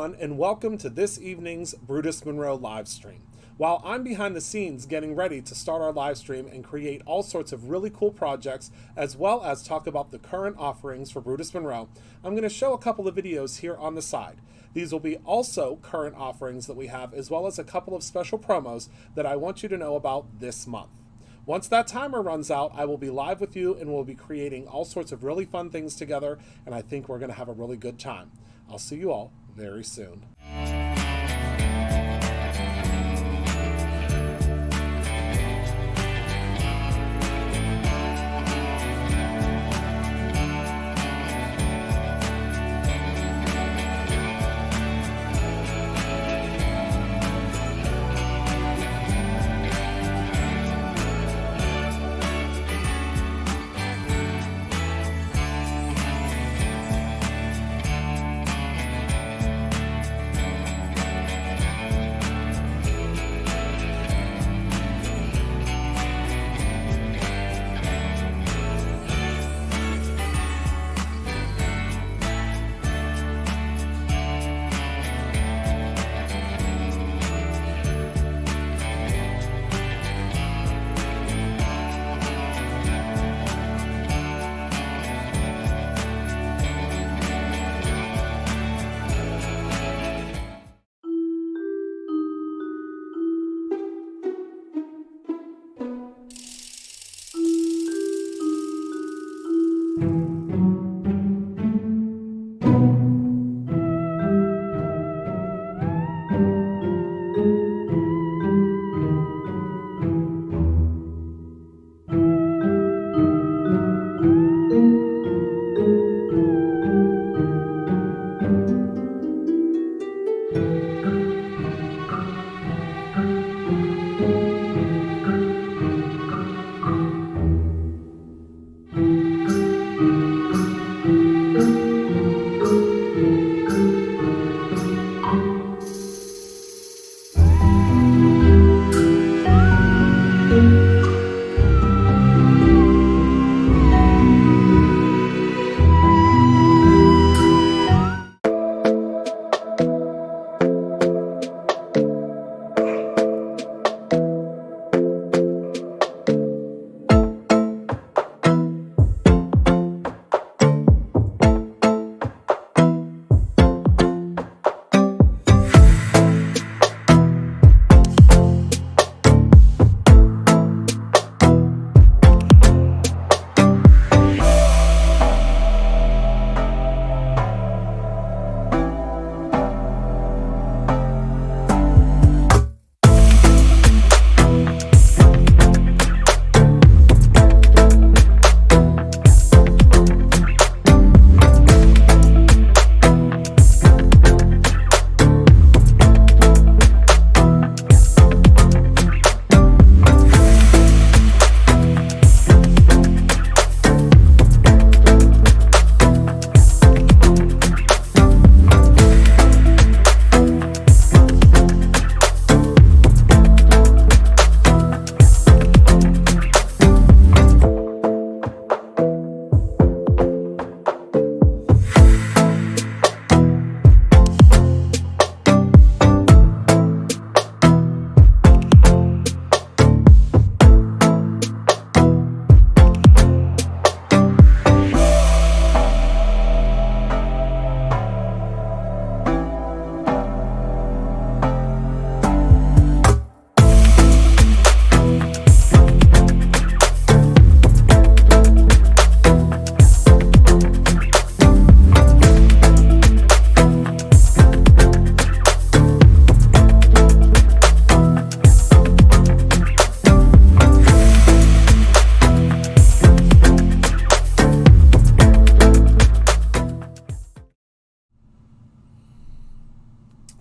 everyone, and welcome to this evening's Brutus Monroe live stream. While I'm behind the scenes getting ready to start our live stream and create all sorts of really cool projects, as well as talk about the current offerings for Brutus Monroe, I'm going to show a couple of videos here on the side. These will be also current offerings that we have, as well as a couple of special promos that I want you to know about this month. Once that timer runs out, I will be live with you and we'll be creating all sorts of really fun things together, and I think we're going to have a really good time. I'll see you all very soon.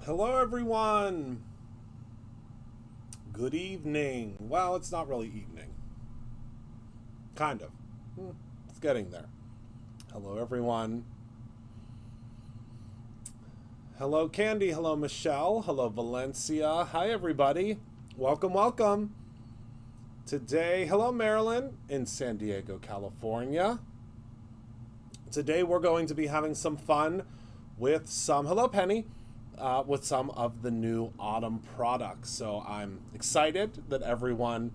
Hello everyone! Good evening. Well, it's not really evening. Kind of. It's getting there. Hello everyone. Hello Candy, hello Michelle, hello Valencia. Hi everybody. Welcome, welcome. Today, hello Marilyn in San Diego, California. Today we're going to be having some fun with some, hello Penny, with some of the new autumn products. So I'm excited that everyone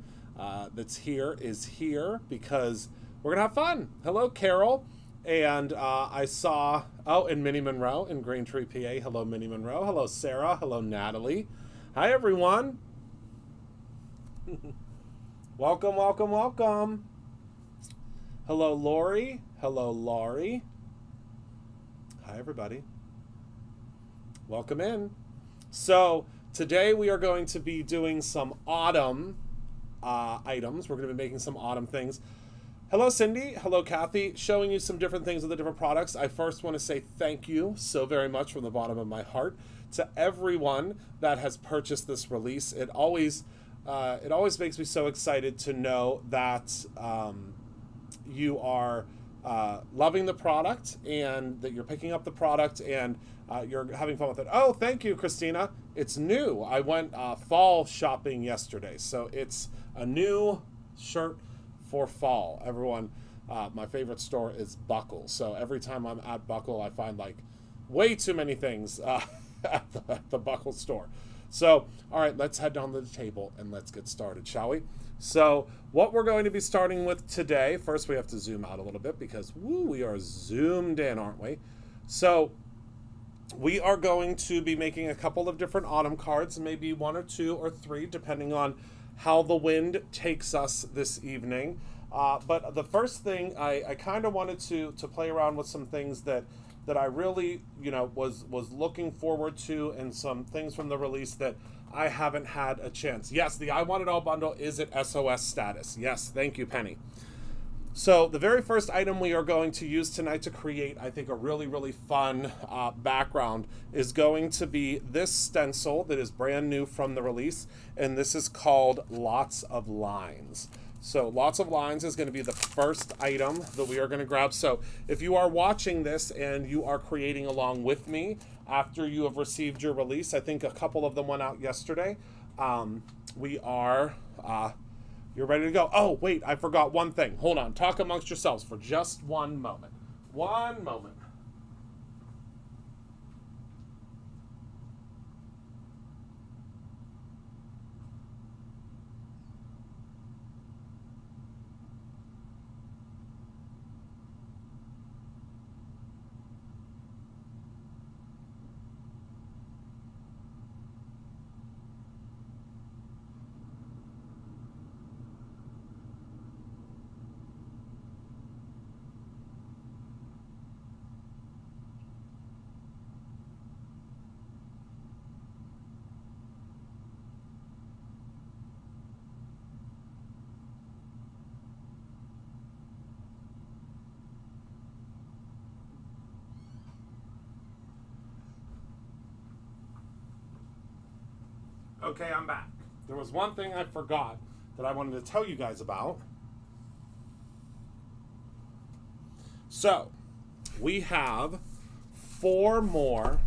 that's here is here because we're going to have fun. Hello, Carol. And I saw, and Minnie Monroe in Green Tree, PA. Hello, Minnie Monroe. Hello, Sarah. Hello, Natalie. Hi, everyone. Welcome, welcome, welcome. Hello, Lori. Hello, Laurie. Hi, everybody. Welcome in. So today we are going to be doing some autumn items. We're going to be making some autumn things. Hello, Cindy. Hello, Kathy. Showing you some different things with the different products. I first want to say thank you so very much from the bottom of my heart to everyone that has purchased this release. It always makes me so excited to know that you are loving the product and that you're picking up the product and you're having fun with it. Oh, thank you, Christina. It's new. I went fall shopping yesterday, so it's a new shirt for fall. Everyone, my favorite store is Buckle. So every time I'm at Buckle, I find like way too many things at the Buckle store. So, all right, let's head down to the table and let's get started, shall we? So what we're going to be starting with today, first we have to zoom out a little bit because we are zoomed in, aren't we? So we are going to be making a couple of different autumn cards, maybe one or two or three, depending on how the wind takes us this evening. But the first thing, I kind of wanted to play around with some things that I really, was looking forward to, and some things from the release that I haven't had a chance. Yes, the I Want It All bundle is at SOS status. Yes, thank you, Penny. So the very first item we are going to use tonight to create, I think, a really, really fun background is going to be this stencil that is brand new from the release, and this is called Lots of Lines. So Lots of Lines is going to be the first item that we are going to grab. So if you are watching this and you are creating along with me after you have received your release, I think a couple of them went out yesterday. You're ready to go. Oh, wait, I forgot one thing. Hold on. Talk amongst yourselves for just one moment. One moment. Okay, I'm back. There was one thing I forgot that I wanted to tell you guys about. So, we have 4 more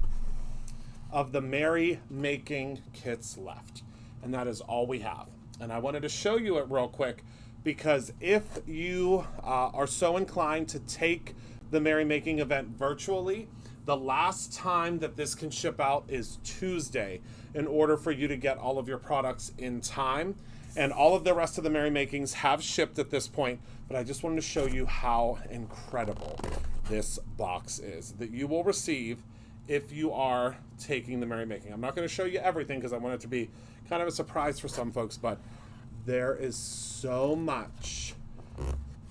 of the Merry Making kits left, and that is all we have. And I wanted to show you it real quick because if you are so inclined to take the Merry Making event virtually, the last time that this can ship out is Tuesday in order for you to get all of your products in time. And all of the rest of the Merry Makings have shipped at this point, but I just wanted to show you how incredible this box is that you will receive if you are taking the Merry Making. I'm not going to show you everything because I want it to be kind of a surprise for some folks, but there is so much.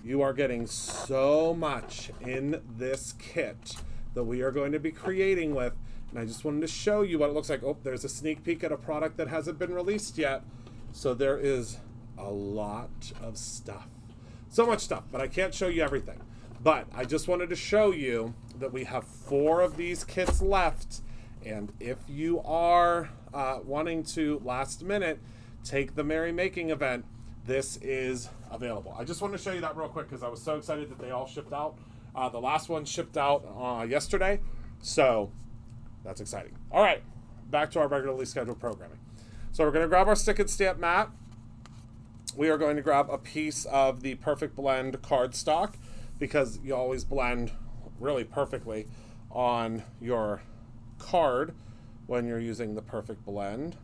You are getting so much in this kit that we are going to be creating with, and I just wanted to show you what it looks like. Oh, there's a sneak peek at a product that hasn't been released yet. So there is a lot of stuff. So much stuff, but I can't show you everything. But I just wanted to show you that we have 4 of these kits left, and if you are wanting to last minute take the Merry Making event, this is available. I just wanted to show you that real quick because I was so excited that they all shipped out. The last one shipped out yesterday, so that's exciting. All right, back to our regularly scheduled programming. So we're going to grab our stick and stamp mat. We are going to grab a piece of the Perfect Blend cardstock because you always blend really perfectly on your card when you're using the perfect blend.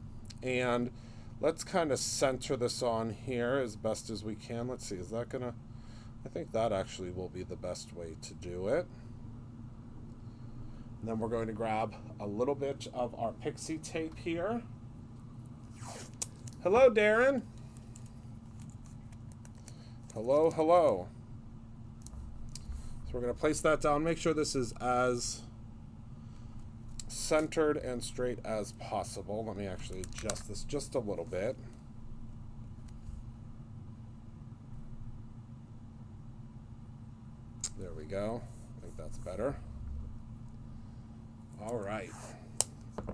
And let's kind of center this on here as best as we can. Let's see, is that gonna, I think that actually will be the best way to do it. And then we're going to grab a little bit of our pixie tape here. Hello, Darren. Hello, hello. So we're going to place that down. Make sure this is as centered and straight as possible. Let me actually adjust this just a little bit. There we go. I think that's better. All right.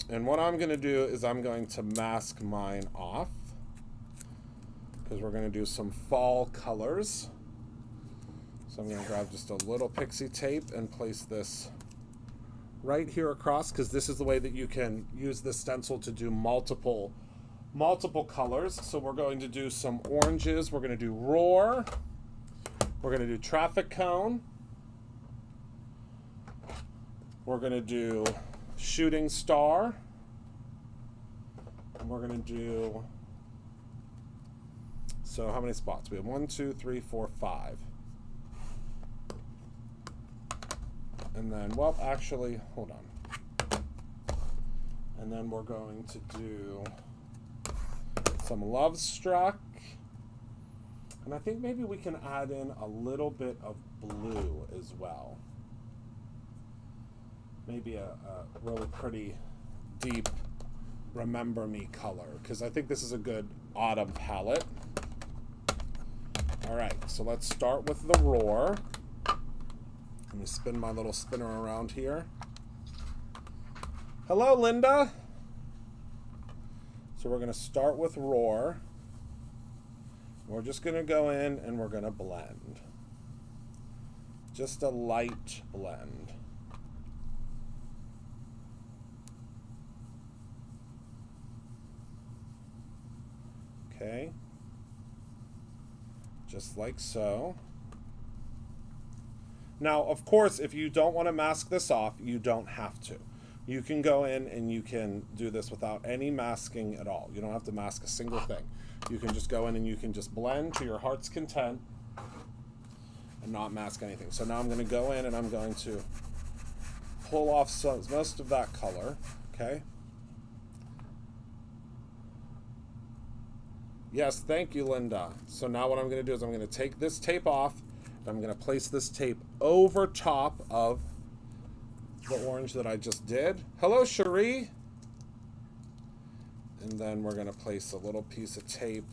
And what I'm going to do is I'm going to mask mine off because we're going to do some fall colors. So I'm going to grab just a little pixie tape and place this right here across, because this is the way that you can use this stencil to do multiple colors. So we're going to do some oranges. We're going to do roar. We're going to do traffic cone. We're going to do shooting star. And we're going to do, so how many spots? We have 1, 2, 3, 4, 5. And then, well, actually, hold on. And then we're going to do some Love Struck. And I think maybe we can add in a little bit of blue as well. Maybe a really pretty deep Remember Me color, because I think this is a good autumn palette. All right, so let's start with the roar. Let me spin my little spinner around here. Hello, Linda. So we're going to start with roar. We're just going to go in and we're going to blend. Just a light blend. Okay. Just like so. Now, of course, if you don't want to mask this off, you don't have to. You can go in and you can do this without any masking at all. You don't have to mask a single thing. You can just go in and you can just blend to your heart's content and not mask anything. So now I'm going to go in and I'm going to pull off most of that color, okay? Yes, thank you, Linda. So now what I'm going to do is I'm going to take this tape off. I'm going to place this tape over top of the orange that I just did. Hello, Cherie. And then we're going to place a little piece of tape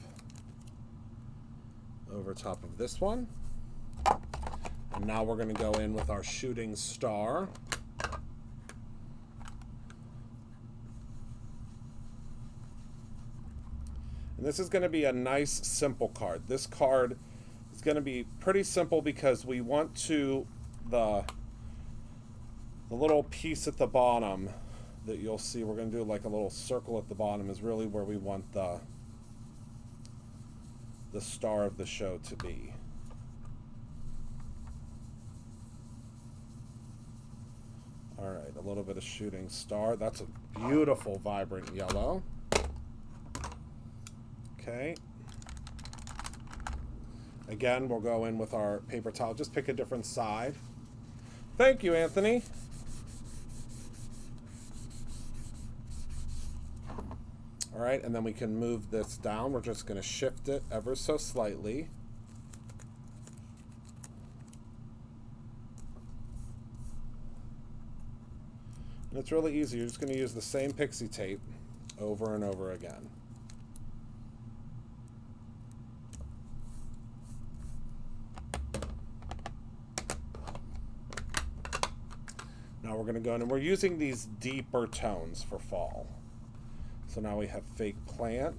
over top of this one. And now we're going to go in with our shooting star. And this is going to be a nice, simple card. This card is going to be pretty simple because we want to, the little piece at the bottom that you'll see, we're going to do like a little circle at the bottom, is really where we want the star of the show to be. All right, a little bit of shooting star. That's a beautiful, vibrant yellow. Okay. Again, we'll go in with our paper towel. Just pick a different side. Thank you, Anthony. All right, and then we can move this down. We're just going to shift it ever so slightly. And it's really easy. You're just going to use the same pixie tape over and over again. Now we're going to go in and we're using these deeper tones for fall. So now we have fake plant.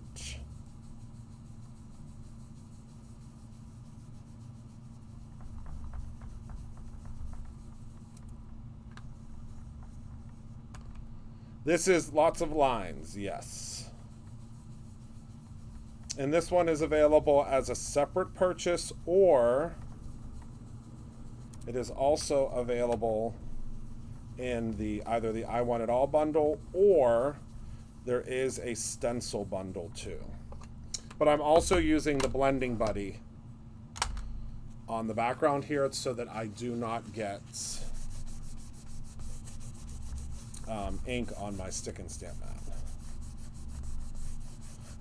This is lots of lines, yes. And this one is available as a separate purchase, or it is also available in the either the I Want It All bundle, or there is a stencil bundle too. But I'm also using the Blending Buddy on the background here so that I do not get ink on my stick and stamp mat.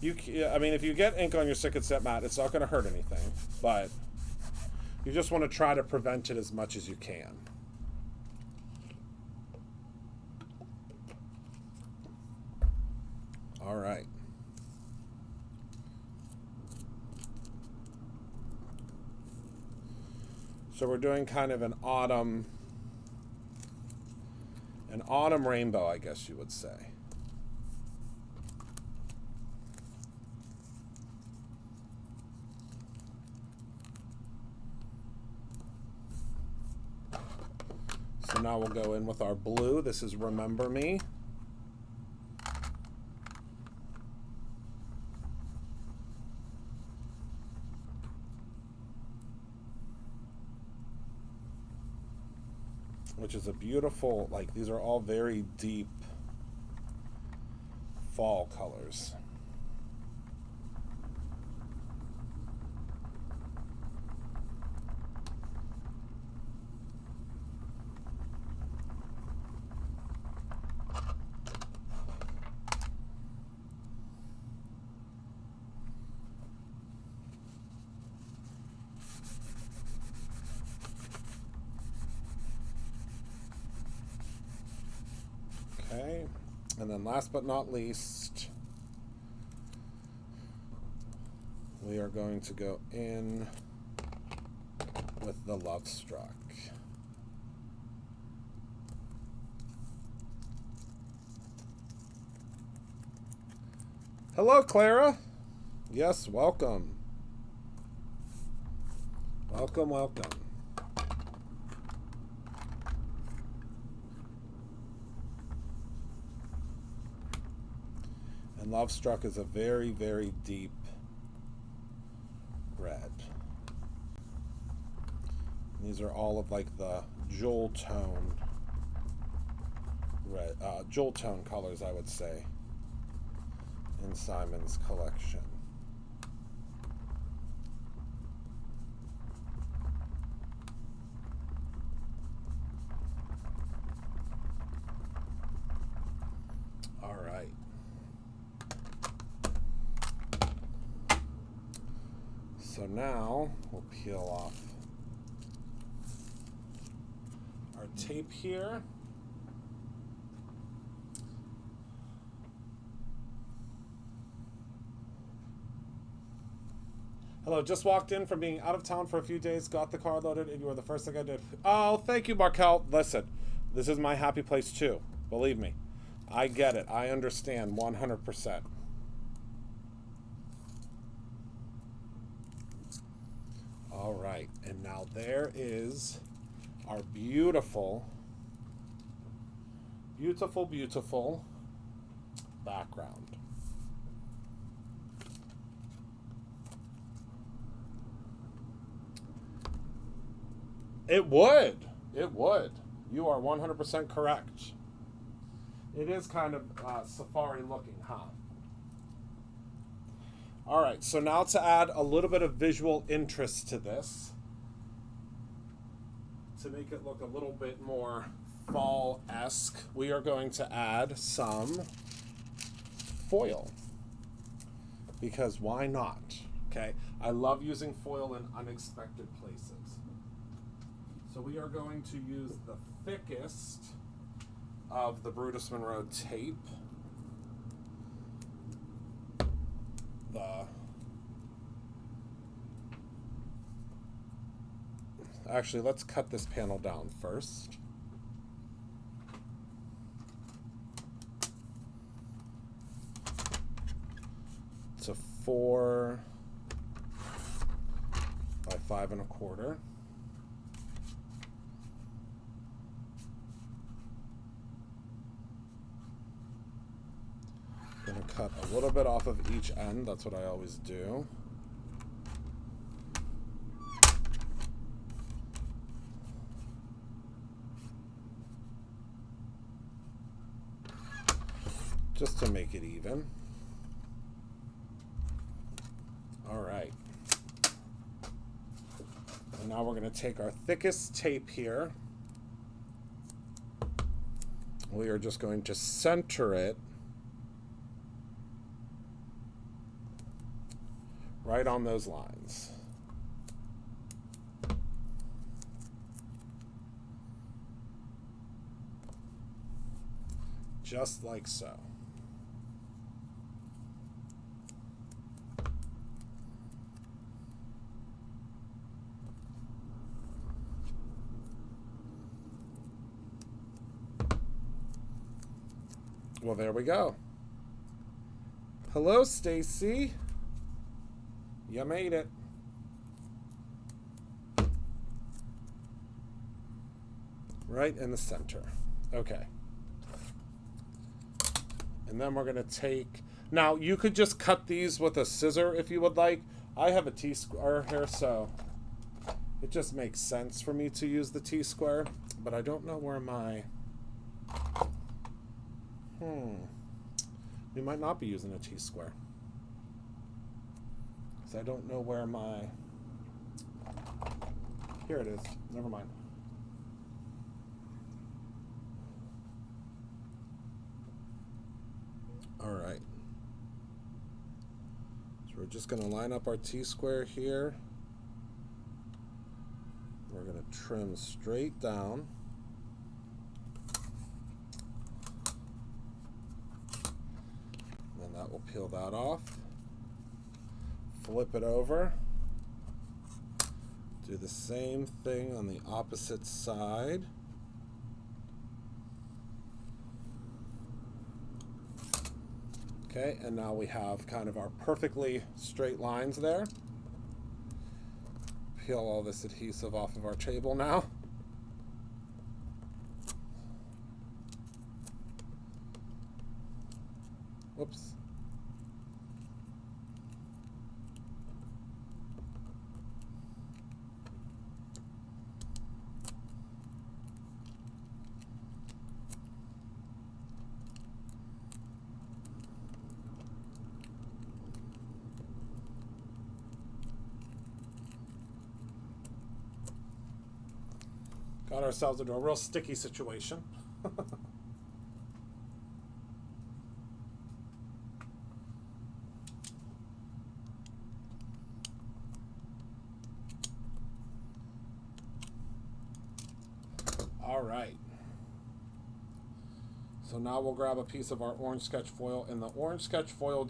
I mean, if you get ink on your stick and stamp mat, it's not going to hurt anything, but you just want to try to prevent it as much as you can. All right. So we're doing kind of an autumn rainbow, I guess you would say. So now we'll go in with our blue. This is Remember Me. Which is a beautiful, like, these are all very deep fall colors. Okay, and then last but not least, we are going to go in with the Love Struck. Hello, Clara. Yes, welcome. Welcome, welcome. And Love Struck is a very, very deep red. These are all of like the jewel tone red, jewel tone colors, I would say, in Simon's collection. All right. So now we'll peel off our tape here. Hello, just walked in from being out of town for a few days, got the car loaded, and you were the first thing I did. Oh, thank you, Markel. Listen, this is my happy place too. Believe me. I get it. I understand 100%. All right, and now there is our beautiful, beautiful, beautiful background. It would. It would. You are 100% correct. It is kind of safari looking, huh? All right, so now to add a little bit of visual interest to this, to make it look a little bit more fall-esque, we are going to add some foil. Because why not? Okay, I love using foil in unexpected places. So we are going to use the thickest of the Brutus Monroe tape. Actually, let's cut this panel down first. It's a 4 by 5 1/4. Gonna cut a little bit off of each end. That's what I always do. just to make it even. All right. And now we're going to take our thickest tape here. We are just going to center it right on those lines. Just like so. Well, there we go. Hello, Stacy. You made it. Right in the center. Okay. And then we're going to take... Now, you could just cut these with a scissor if you would like. I have a T-square here, so it just makes sense for me to use the T-square. But I don't know where my... We might not be using a T-square. Because I don't know where my... Here it is. Never mind. All right. So we're just going to line up our T-square here. We're going to trim straight down. And that will peel that off. Flip it over. Do the same thing on the opposite side. Okay, and now we have kind of our perfectly straight lines there. Peel all this adhesive off of our table now. Whoops. Got ourselves into a real sticky situation. All right. So now we'll grab a piece of our orange sketch foil, and the orange sketch foil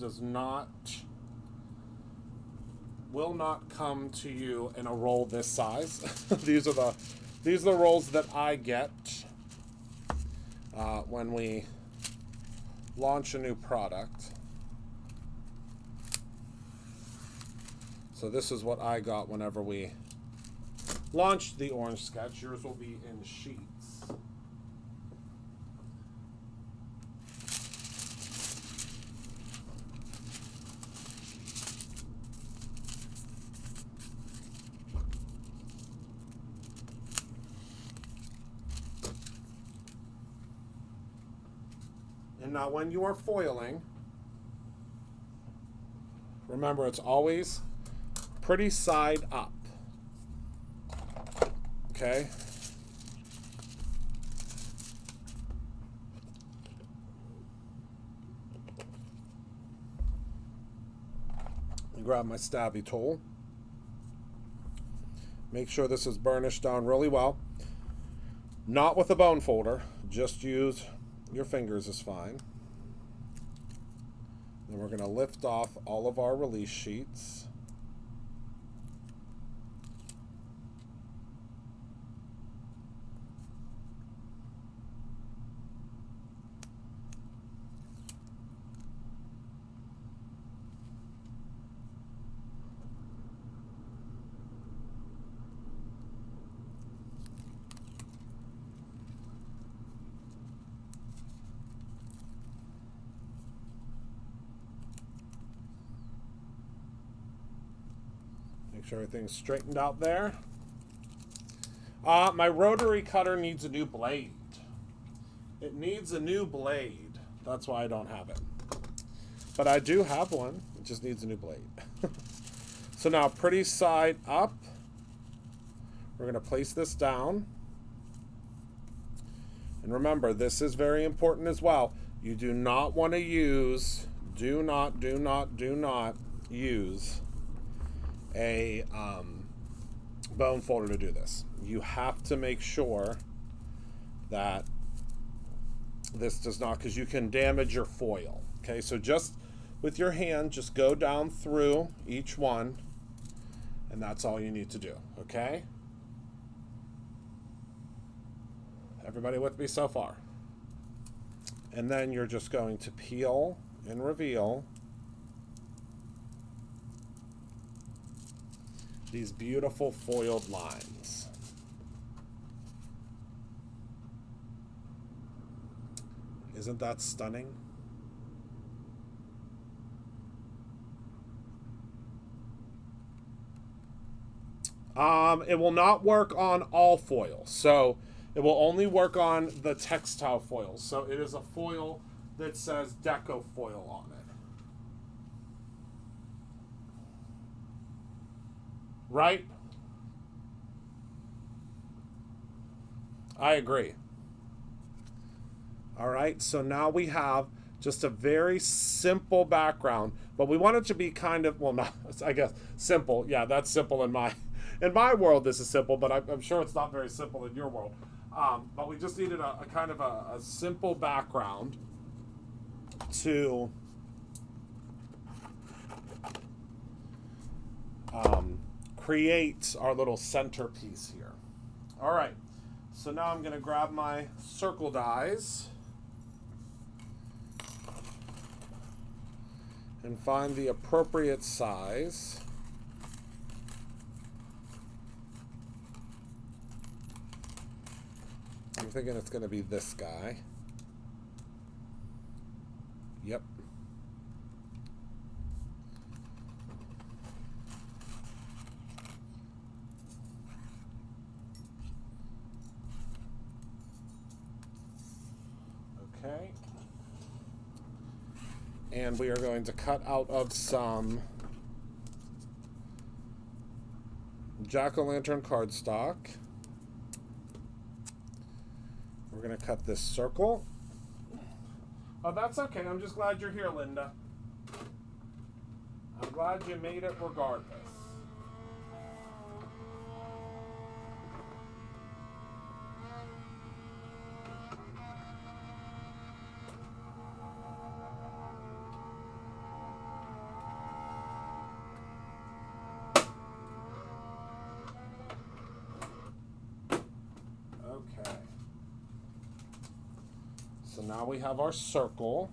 will not come to you in a roll this size. These are the rolls that I get when we launch a new product. So this is what I got whenever we launched the orange sketch. Yours will be in sheets. And now when you are foiling, remember it's always pretty side up. Okay? Grab my stabby tool. Make sure this is burnished down really well. Not with a bone folder, just use your fingers is fine. Then we're going to lift off all of our release sheets. Make sure everything's straightened out there. My rotary cutter needs a new blade. It needs a new blade. That's why I don't have it. But I do have one. It just needs a new blade. So now, pretty side up. We're going to place this down. And remember, this is very important as well. You do not want to use, do not use a bone folder to do this. You have to make sure that this does not, because you can damage your foil. Okay, so just with your hand, just go down through each one, and that's all you need to do, okay? Everybody with me so far? And then you're just going to peel and reveal these beautiful foiled lines. Isn't that stunning? It will not work on all foils. So it will only work on the textile foils. So it is a foil that says Deco Foil on it. Right? I agree. All right, so now we have just a very simple background, but we want it to be kind of, well, not, I guess, simple. Yeah, that's simple in my world. This is simple, but I'm sure it's not very simple in your world. But we just needed a kind of a simple background to create our little centerpiece here. All right, so now I'm going to grab my circle dies and find the appropriate size. I'm thinking it's going to be this guy. Yep. Okay. And we are going to cut out of some jack-o'-lantern cardstock. We're going to cut this circle. Oh, that's okay. I'm just glad you're here, Linda. I'm glad you made it regardless. Okay. So now we have our circle.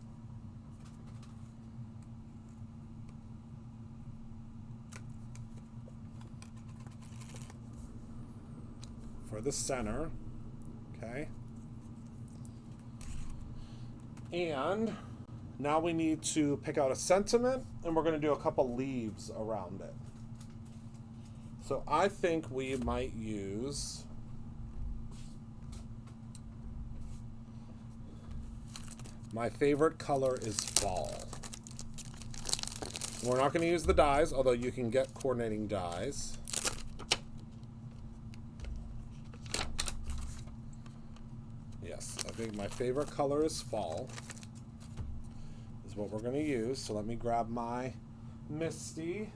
For the center, okay? And now we need to pick out a sentiment, and we're going to do a couple leaves around it. So I think we might use my favorite color is fall. We're not going to use the dies, although you can get coordinating dies. Yes, I think my favorite color is fall, is what we're going to use. So let me grab my Misty.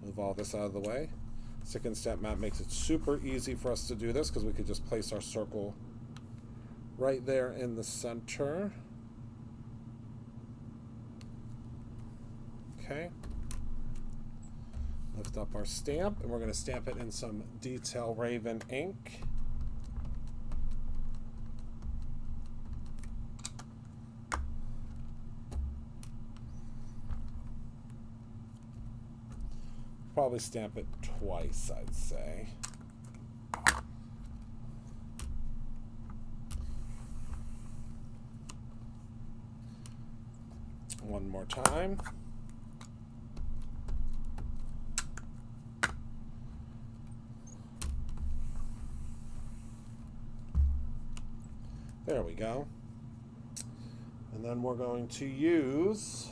Move all this out of the way. Stick and Stamp Mat makes it super easy for us to do this because we could just place our circle right there in the center. Okay. Lift up our stamp, and we're going to stamp it in some Detail Raven ink. Probably stamp it twice, I'd say. One more time. There we go. And then we're going to use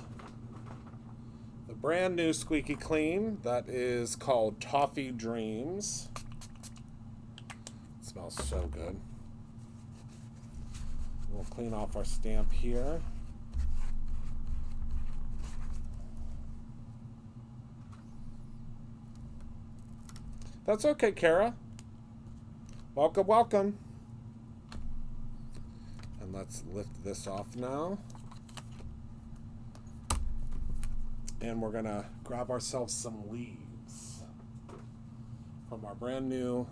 the brand new Squeaky Clean that is called Toffee Dreams. It smells so good. We'll clean off our stamp here. That's okay, Kara. Welcome, welcome. And let's lift this off now. And we're gonna grab ourselves some leaves from our brand new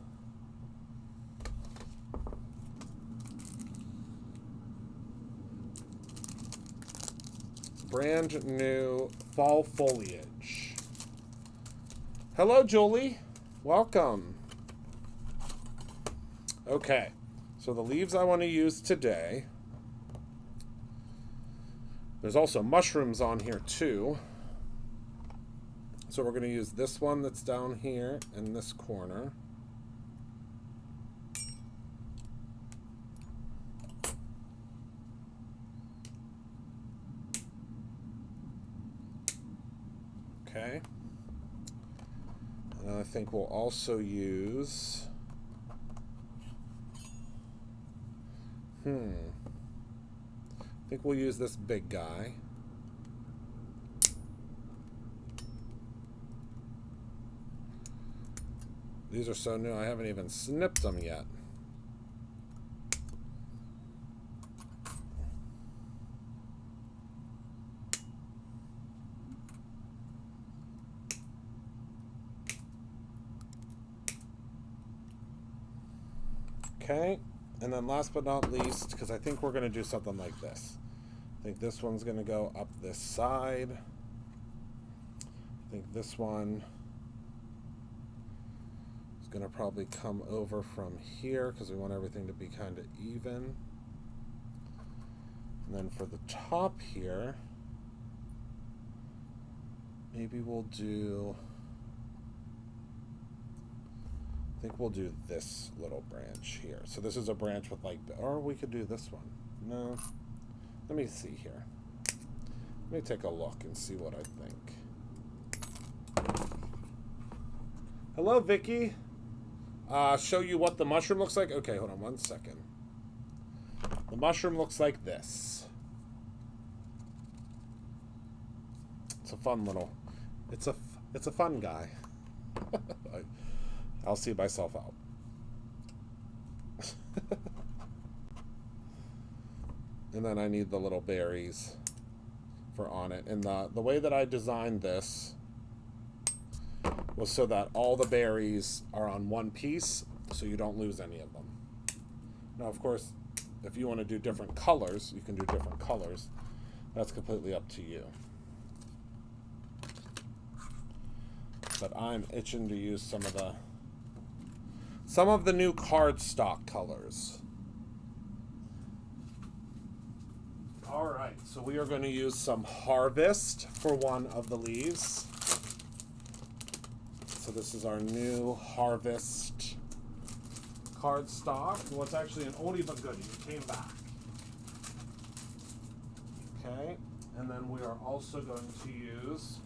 fall foliage. Hello, Julie. Welcome. Okay, so the leaves I want to use today, there's also mushrooms on here too. So we're going to use this one that's down here in this corner. Okay. And I think we'll also use I think we'll use this big guy. These are so new, I haven't even snipped them yet. Okay, and then last but not least, because I think we're going to do something like this. I think this one's going to go up this side. I think this one is going to probably come over from here because we want everything to be kind of even. And then for the top here, maybe we'll do... I think we'll do this little branch here. So this is a branch with like, or we could do this one. No. Let me see here. Let me take a look and see what I think. Hello, Vicky. Show you what the mushroom looks like. Okay, hold on 1 second. The mushroom looks like this. It's a fun little, it's a fun guy. I'll see myself out. And then I need the little berries for on it. And the way that I designed this was so that all the berries are on one piece, so you don't lose any of them. Now, of course, if you want to do different colors, you can do different colors. That's completely up to you. But I'm itching to use some of the new cardstock colors. All right, so we are going to use some Harvest for one of the leaves. So this is our new Harvest cardstock. Well, it's actually an oldie but goodie. It came back. Okay, and then we are also going to use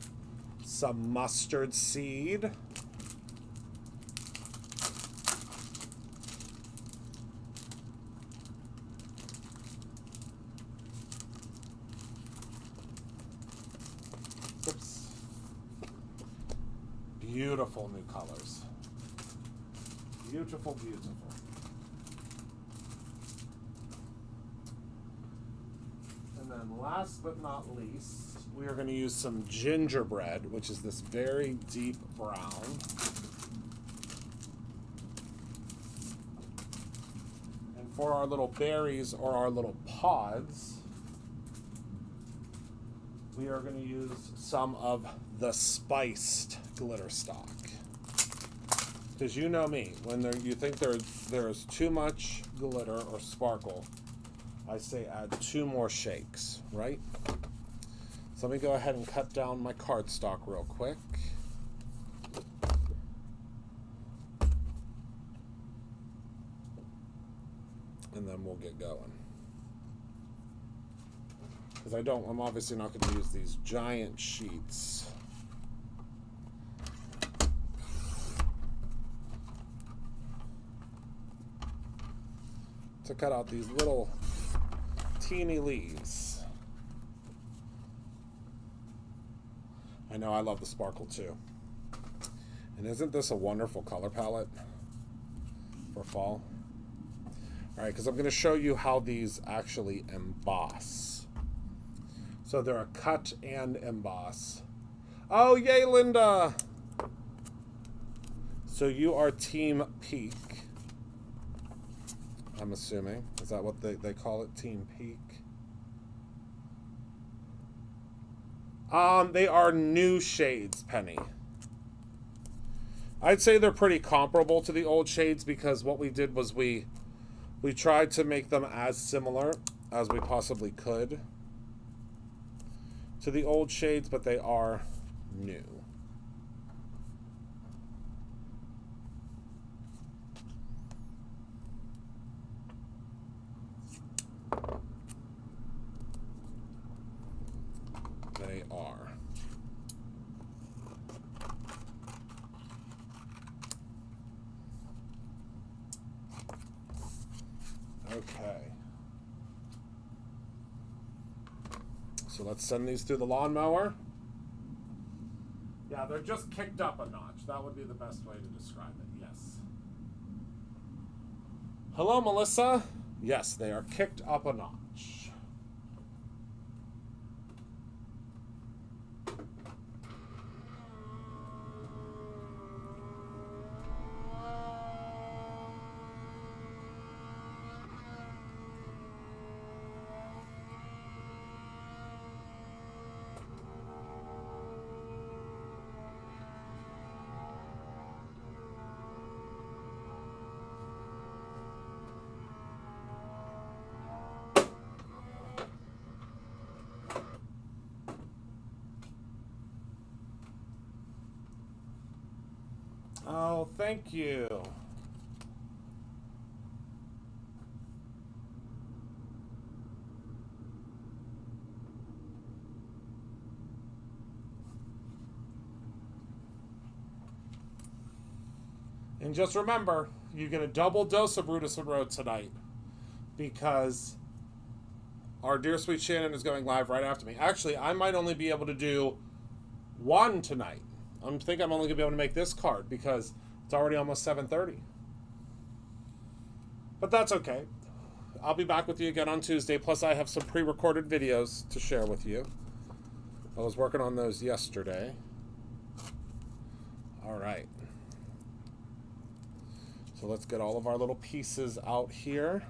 some mustard seed. Beautiful new colors. Beautiful, beautiful. And then last but not least, we are going to use some gingerbread, which is this very deep brown. And for our little berries or our little pods, we are going to use some of the spiced glitter stock. Because you know me, when you think there's too much glitter or sparkle, I say add 2 more shakes, right? So let me go ahead and cut down my cardstock real quick. And and then we'll get going. Because I'm obviously not going to use these giant sheets. To cut out these little teeny leaves. I know I love the sparkle too. And isn't this a wonderful color palette for fall? All right, because I'm going to show you how these actually emboss. So they're a cut and emboss. Oh, yay, Linda! So you are Team Peak. I'm assuming. Is that what they call it? Team Peak? They are new shades, Penny. I'd say they're pretty comparable to the old shades because what we did was we tried to make them as similar as we possibly could to the old shades, but they are new. They are. Okay. So let's send these through the lawnmower. Yeah, they're just kicked up a notch. That would be the best way to describe it, yes. Hello, Melissa. Yes, they are kicked up a notch. Oh, thank you. And just remember, you get a double dose of Brutus Monroe tonight because our dear sweet Shannon is going live right after me. Actually, I might only be able to do one tonight. I think I'm only going to be able to make this card because it's already almost 7:30. But that's okay. I'll be back with you again on Tuesday. Plus, I have some pre-recorded videos to share with you. I was working on those yesterday. All right. So let's get all of our little pieces out here.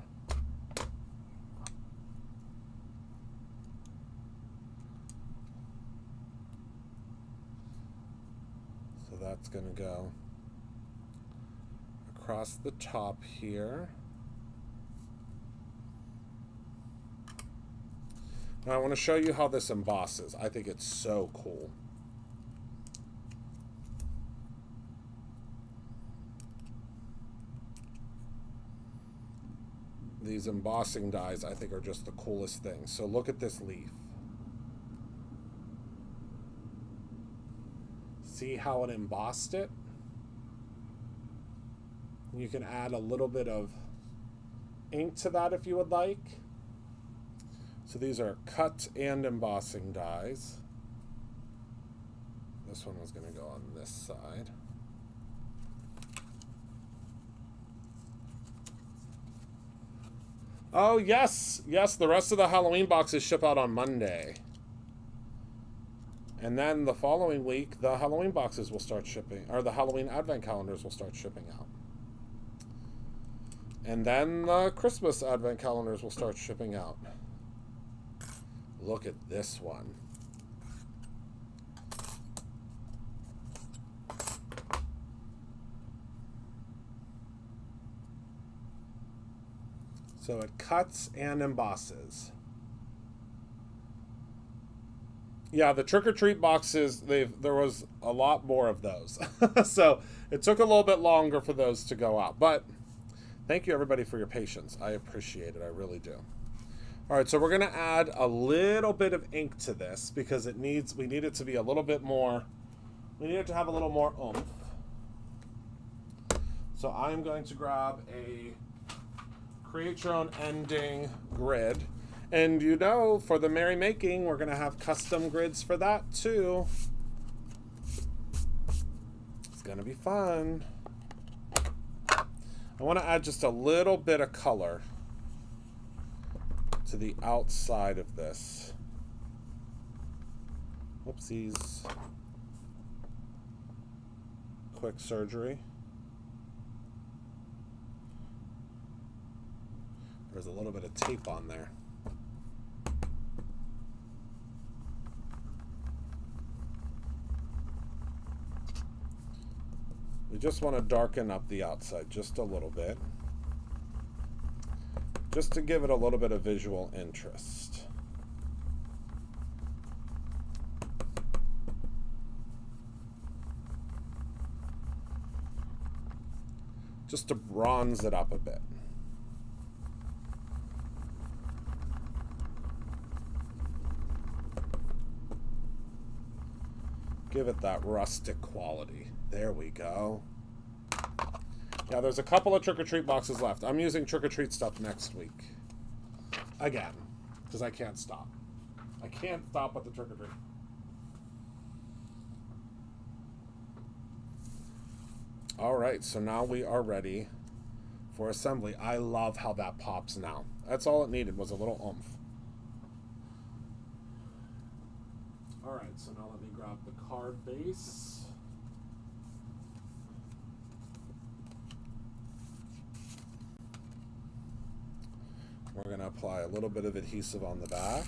So that's going to go across the top here. Now I want to show you how this embosses. I think it's so cool. These embossing dies, I think, are just the coolest thing. So look at this leaf. See how it embossed it? You can add a little bit of ink to that if you would like. So these are cut and embossing dies. This one was going to go on this side. Oh, yes. Yes, the rest of the Halloween boxes ship out on Monday. And then the following week, the Halloween boxes will start shipping, or the Halloween advent calendars will start shipping out. And then the Christmas advent calendars will start shipping out. Look at this one. So it cuts and embosses. Yeah, the trick-or-treat boxes, there was a lot more of those. So it took a little bit longer for those to go out. But Thank you, everybody, for your patience. I appreciate it. I really do. All right, so we're going to add a little bit of ink to this because we need it to be a little bit more, we need it to have a little more oomph. So I'm going to grab a Create Your Own Ending grid. And you know, for the merry making, we're going to have custom grids for that too. It's going to be fun. I want to add just a little bit of color to the outside of this. Whoopsies. Quick surgery. There's a little bit of tape on there. We just want to darken up the outside just a little bit, just to give it a little bit of visual interest. Just to bronze it up a bit. Give it that rustic quality. There we go. Yeah, there's a couple of trick-or-treat boxes left. I'm using trick-or-treat stuff next week. Again, because I can't stop. I can't stop with the trick-or-treat. All right, so now we are ready for assembly. I love how that pops now. That's all it needed was a little oomph. All right, so now let me grab the card base. We're going to apply a little bit of adhesive on the back.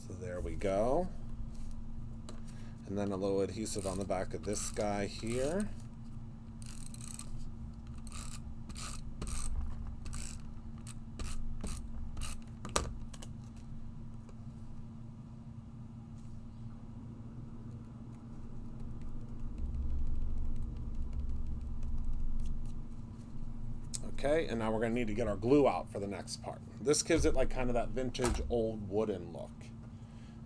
So there we go. And then a little adhesive on the back of this guy here. Okay, and now we're going to need to get our glue out for the next part. This gives it like kind of that vintage old wooden look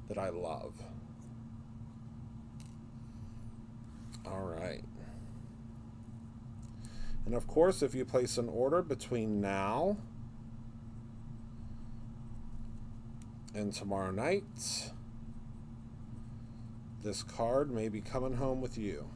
that I love. All right. And of course, if you place an order between now and tomorrow night, this card may be coming home with you.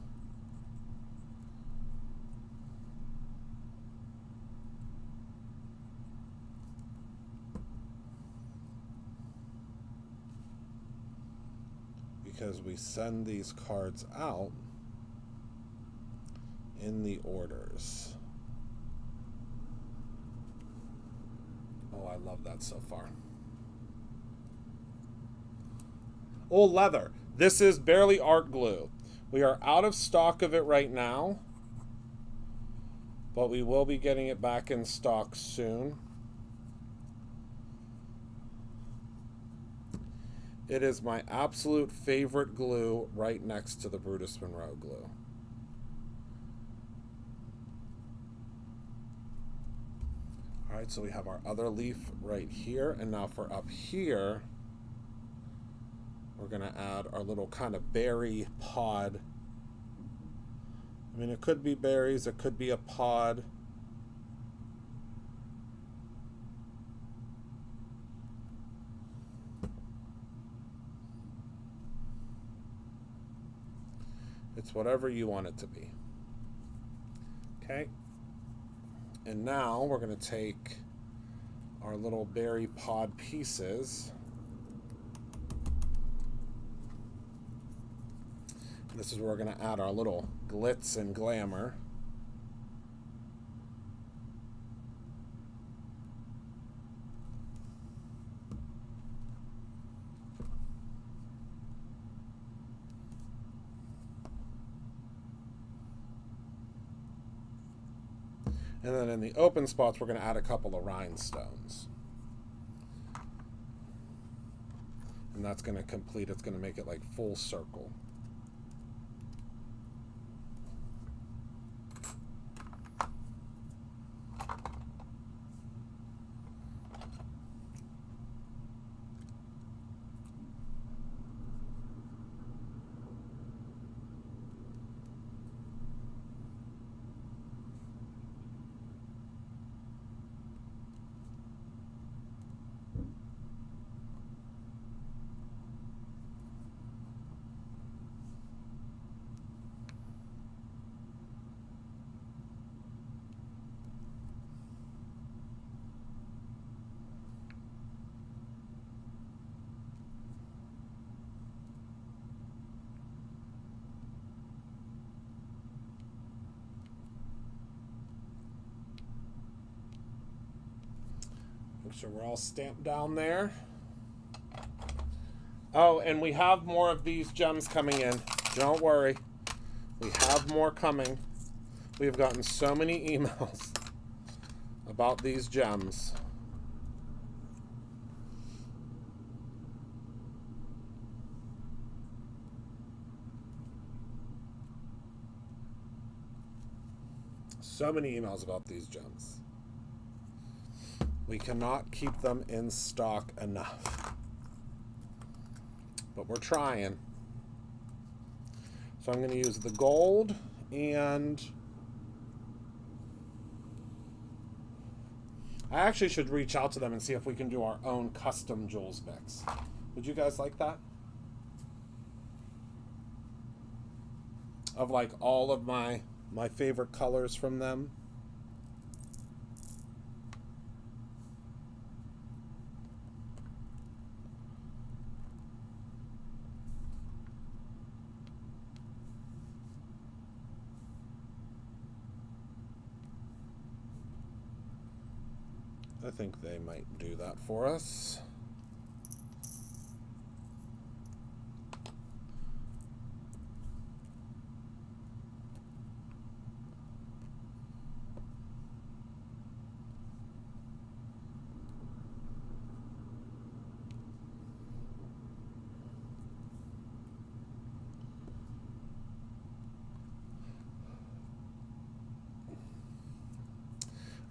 Because we send these cards out in the orders. Oh, I love that so far. Oh, leather. This is Bearly Art Glue. We are out of stock of it right now, but we will be getting it back in stock soon. It is my absolute favorite glue right next to the Brutus Monroe glue. All right, so we have our other leaf right here. And now for up here, we're gonna add our little kind of berry pod. I mean, it could be berries, it could be a pod. It's whatever you want it to be. Okay. And now we're going to take our little berry pod pieces. This is where we're going to add our little glitz and glamour. And then in the open spots, we're going to add a couple of rhinestones. And that's going to complete, it's going to make it like full circle. Make sure we're all stamped down there. Oh, and we have more of these gems coming in. Don't worry. We have more coming. We have gotten so many emails about these gems. So many emails about these gems. We cannot keep them in stock enough. But we're trying. So I'm going to use the gold, and I actually should reach out to them and see if we can do our own custom Jules mix. Would you guys like that? Of like all of my favorite colors from them. I think they might do that for us.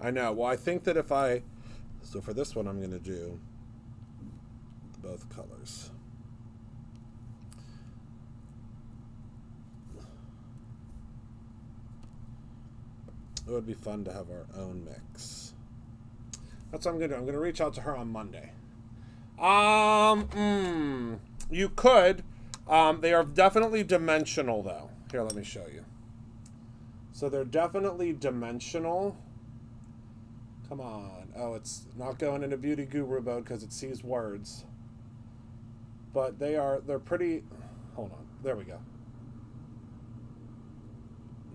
I know. Well, I think that if I... So for this one, I'm going to do both colors. It would be fun to have our own mix. That's what I'm going to do. I'm going to reach out to her on Monday. You could. They are definitely dimensional, though. Here, let me show you. So they're definitely dimensional. Come on. Oh, it's not going into Beauty Guru mode because it sees words. But they're pretty... Hold on. There we go.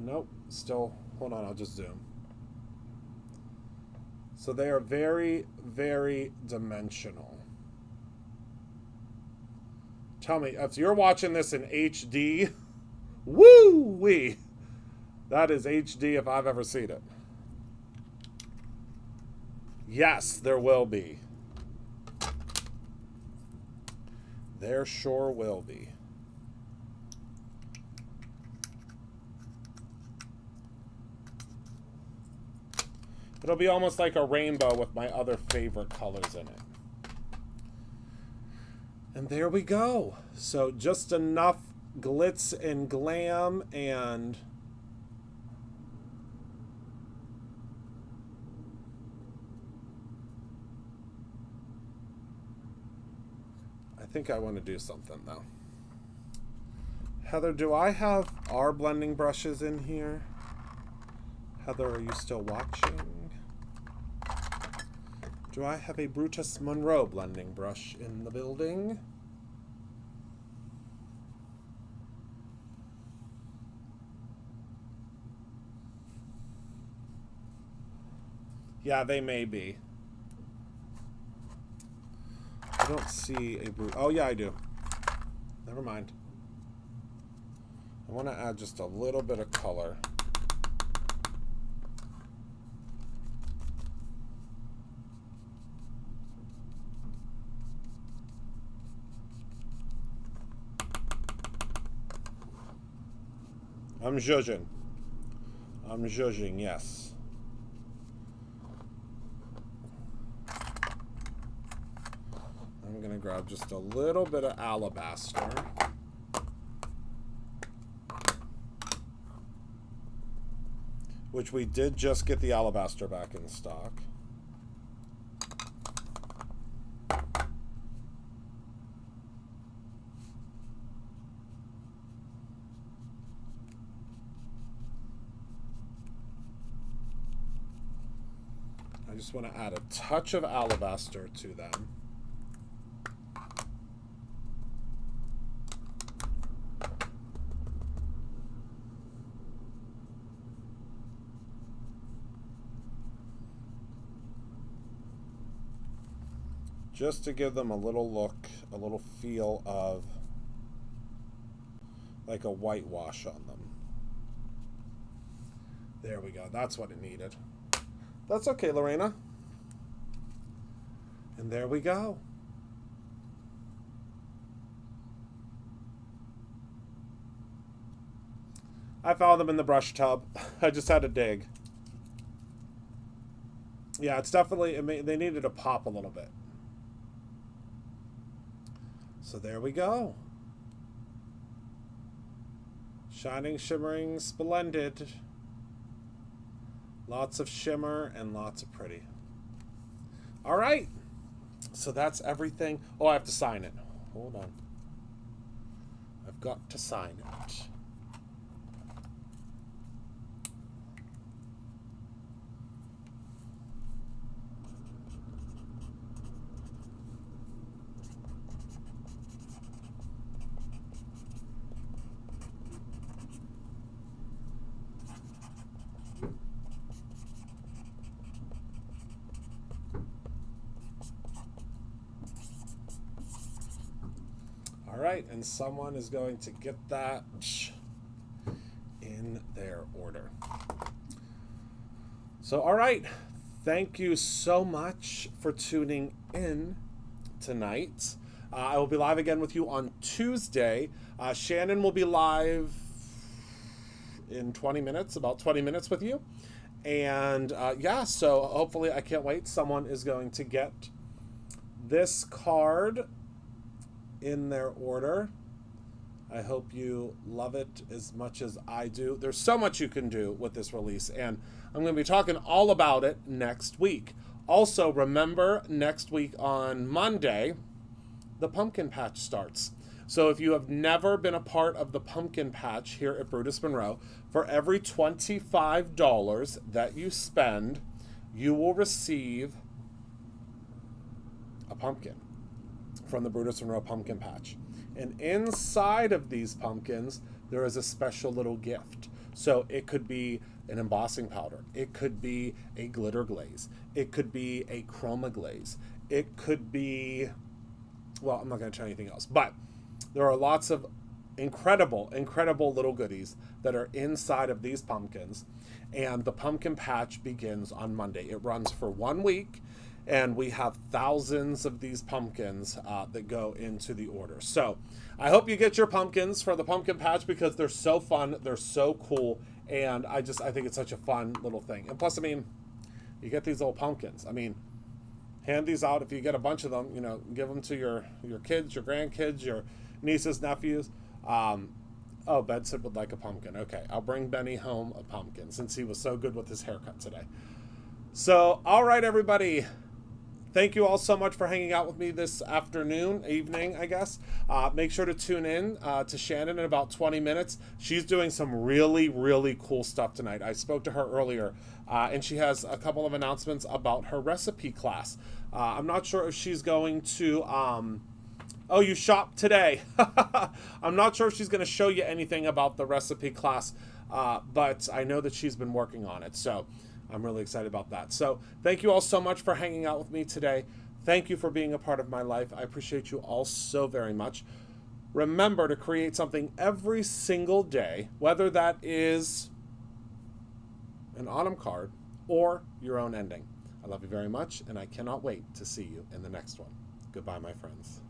Nope. Still... Hold on, I'll just zoom. So they are very, very dimensional. Tell me, if you're watching this in HD, woo-wee! That is HD if I've ever seen it. Yes, there will be. There sure will be. It'll be almost like a rainbow with my other favorite colors in it. And there we go. So just enough glitz and glam, and I think I want to do something though. Heather, do I have our blending brushes in here? Heather, are you still watching? Do I have a Brutus Monroe blending brush in the building? Yeah, they may be. I don't see a Brutus. Oh, yeah, I do. Never mind. I want to add just a little bit of color. I'm judging. I'm judging, yes. I'm going to grab just a little bit of alabaster. Which we did just get the alabaster back in stock. I just want to add a touch of alabaster to them. Just to give them a little look, a little feel of like a whitewash on them. There we go. That's what it needed. That's okay, Lorena. And there we go. I found them in the brush tub. I just had to dig. Yeah, it's definitely, they needed to pop a little bit. So there we go. Shining, shimmering, splendid. Lots of shimmer and lots of pretty. All right. So that's everything. Oh, I have to sign it. Hold on. I've got to sign it. All right, and someone is going to get that in their order. So, all right, thank you so much for tuning in tonight. I will be live again with you on Tuesday. Shannon will be live in 20 minutes, about 20 minutes with you. And yeah, so hopefully, I can't wait. Someone is going to get this card in their order. I hope you love it as much as I do. There's so much you can do with this release, and I'm going to be talking all about it next week. Also, remember, next week on Monday, the Pumpkin Patch starts. So if you have never been a part of the Pumpkin Patch here at Brutus Monroe, for every $25 that you spend, you will receive a pumpkin from the Brutus Monroe Pumpkin Patch. And inside of these pumpkins, there is a special little gift. So it could be an embossing powder. It could be a glitter glaze. It could be a chroma glaze. It could be, well, I'm not going to tell you anything else, but there are lots of incredible little goodies that are inside of these pumpkins. And the Pumpkin Patch begins on Monday. It runs for 1 week. And we have thousands of these pumpkins that go into the order. So I hope you get your pumpkins for the Pumpkin Patch because they're so fun, they're so cool, and I think it's such a fun little thing. And plus, I mean, you get these little pumpkins. I mean, hand these out if you get a bunch of them. You know, give them to your kids, your grandkids, your nieces, nephews. Oh, Bedsit would like a pumpkin. Okay, I'll bring Benny home a pumpkin since he was so good with his haircut today. So, all right, everybody. Thank you all so much for hanging out with me this evening, I guess. Make sure to tune in to Shannon in about 20 minutes. She's doing some really cool stuff tonight. I spoke to her earlier, and she has a couple of announcements about her recipe class. I'm not sure if she's going to... oh, you shopped today. I'm not sure if she's going to show you anything about the recipe class, but I know that she's been working on it. So I'm really excited about that. So thank you all so much for hanging out with me today. Thank you for being a part of my life. I appreciate you all so very much. Remember to create something every single day, whether that is an autumn card or your own ending. I love you very much, and I cannot wait to see you in the next one. Goodbye, my friends.